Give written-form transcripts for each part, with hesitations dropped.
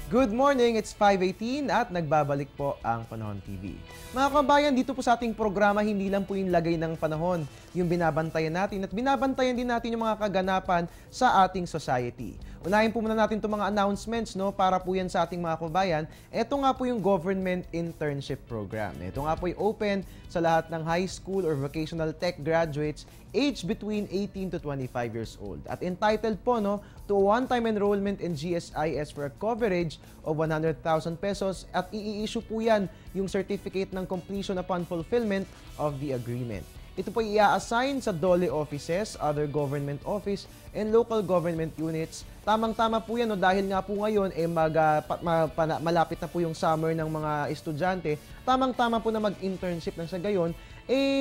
Good morning, it's 5:18 at nagbabalik po ang Panahon TV. Mga kabayan, dito po sa ating programa, hindi lang po yung lagay ng panahon, yung binabantayan natin at binabantayan din natin yung mga kaganapan sa ating society. Unahin po muna natin itong mga announcements, no, para po yan sa ating mga kabayan. Ito nga po yung Government Internship Program. Ito nga po yung open sa lahat ng high school or vocational tech graduates aged between 18 to 25 years old. At entitled po, no, to a one-time enrollment in GSIS for a coverage of 100,000 pesos at i-issue po yan yung certificate ng completion upon fulfillment of the agreement. Ito po i-assign sa DOLE offices, other government office, and local government units. Tamang-tama po yan, no, dahil nga po ngayon malapit na po yung summer ng mga estudyante. Tamang-tama po na mag-internship ng sa gayon,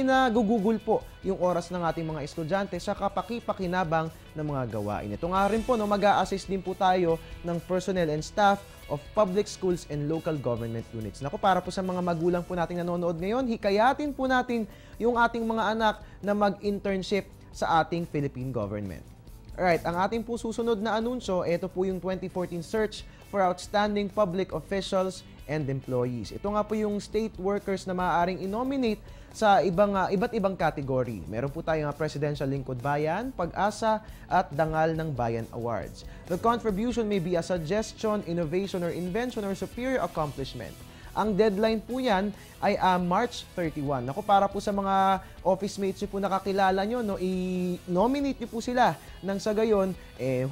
nagugugol po yung oras ng ating mga estudyante sa kapaki-pakinabang ng mga gawain. Ito nga rin po, no, mag-a-assist din po tayo ng personnel and staff of public schools and local government units. Naku, para po sa mga magulang po nating nanonood ngayon, hikayatin po natin yung ating mga anak na mag-internship sa ating Philippine government. Alright, ang ating po susunod na anunsyo, ito po yung 2014 Search for Outstanding Public Officials and Employees. Ito nga po yung state workers na maaaring i-nominate sa iba't ibang category. Meron po tayong Presidential Lingkod Bayan, Pag-asa at Dangal ng Bayan Awards. The contribution may be a suggestion, innovation, or invention or superior accomplishment. Ang deadline po yan ay March 31. Ako, para po sa mga office mates nyo po nakakilala nyo, no, i-nominate nyo po sila nang sa gayon,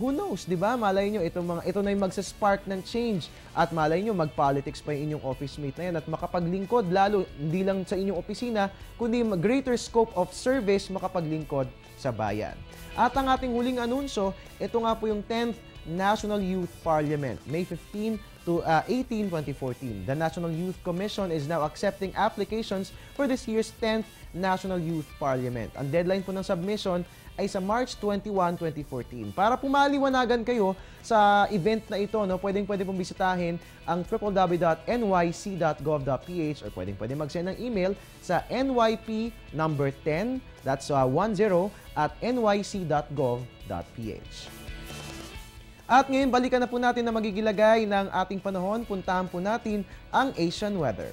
who knows, di ba? Malay nyo, ito na yung magsa-spark ng change at malay nyo, mag-politics pa yung inyong office mate na yan at makapaglingkod, lalo hindi lang sa inyong opisina, kundi greater scope of service makapaglingkod sa bayan. At ang ating huling anunsyo, ito nga po yung 10th National Youth Parliament, May 15 to 18, 2014. The National Youth Commission is now accepting applications for this year's 10th National Youth Parliament. Ang deadline po ng submission ay sa March 21, 2014. Para pumaliwanagan kayo sa event na ito, no, pwede pong bisitahin ang www.nyc.gov.ph or pwede mag-send ng email sa nyp number 10, that's 10 at nyc.gov.ph. At ngayon, balikan na po natin na magigilagay ng ating panahon. Puntahan po natin ang Asian weather.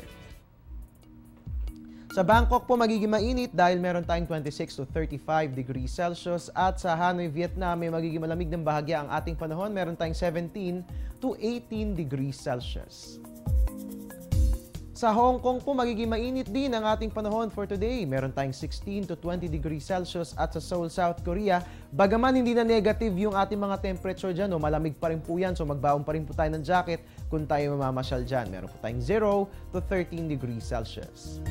Sa Bangkok po magiging mainit dahil meron tayong 26 to 35 degrees Celsius. At sa Hanoi, Vietnam, may magiging malamig ng bahagya ang ating panahon. Meron tayong 17 to 18 degrees Celsius. Sa Hong Kong po, magiging mainit din ang ating panahon for today. Meron tayong 16 to 20 degrees Celsius at sa Seoul, South Korea, bagaman hindi na negative yung ating mga temperature dyan, no, malamig pa rin po yan, so magbaon pa rin po tayo ng jacket kung tayo mamamasyal dyan. Meron po tayong 0 to 13 degrees Celsius.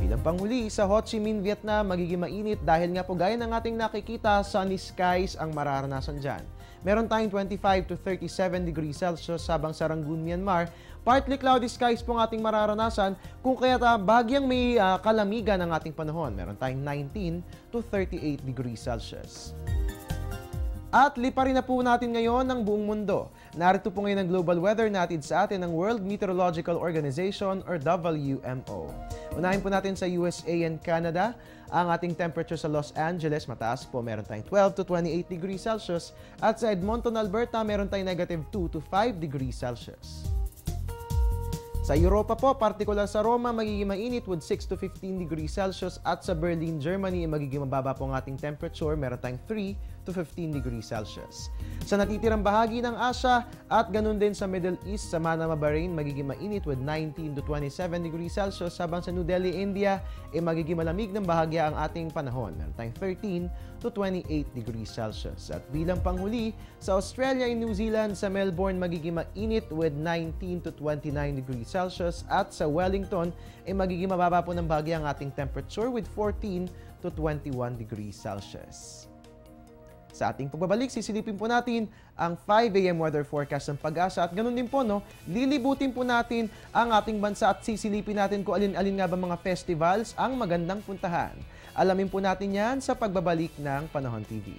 Bilang panghuli, sa Ho Chi Minh, Vietnam, magiging mainit dahil nga po gaya ng ating nakikita, sunny skies ang mararanasan dyan. Meron tayong 25 to 37 degrees Celsius habang sa Rangoon, Myanmar, partly cloudy skies po ang ating mararanasan kung kaya bagyang may kalamigan ang ating panahon. Meron tayong 19 to 38 degrees Celsius. At liparin na po natin ngayon ang buong mundo. Narito po ngayon ang global weather natin sa atin ng World Meteorological Organization or WMO. Unahin po natin sa USA and Canada. Ang ating temperature sa Los Angeles, mataas po, meron tayong 12 to 28 degrees Celsius. At sa Edmonton, Alberta, meron tayong negative 2 to 5 degrees Celsius. Sa Europa po, partikular sa Roma, magiging mainit with 6 to 15 degrees Celsius at sa Berlin, Germany, magiging mababa po ang ating temperature, meron tayong 3 to 15 degrees Celsius. Sa natitirang bahagi ng Asia at ganun din sa Middle East, sa Manama, Bahrain, magiging mainit with 19 to 27 degrees Celsius, habang sa New Delhi, India, magiging malamig ng bahagya ang ating panahon, meron tayong 13 to 28 degrees Celsius. At bilang panghuli, sa Australia and New Zealand, sa Melbourne, magiging mainit with 19 to 29 degrees Celsius at sa Wellington, magiging mababa po ng bahagya ang ating temperature with 14 to 21 degrees Celsius. Sa ating pagbabalik, sisilipin po natin ang 5 AM weather forecast ng Pag-asa at ganun din po, no, lilibutin po natin ang ating bansa at sisilipin natin kung alin-alin nga ba mga festivals ang magandang puntahan. Alamin po natin yan sa pagbabalik ng Panahon TV.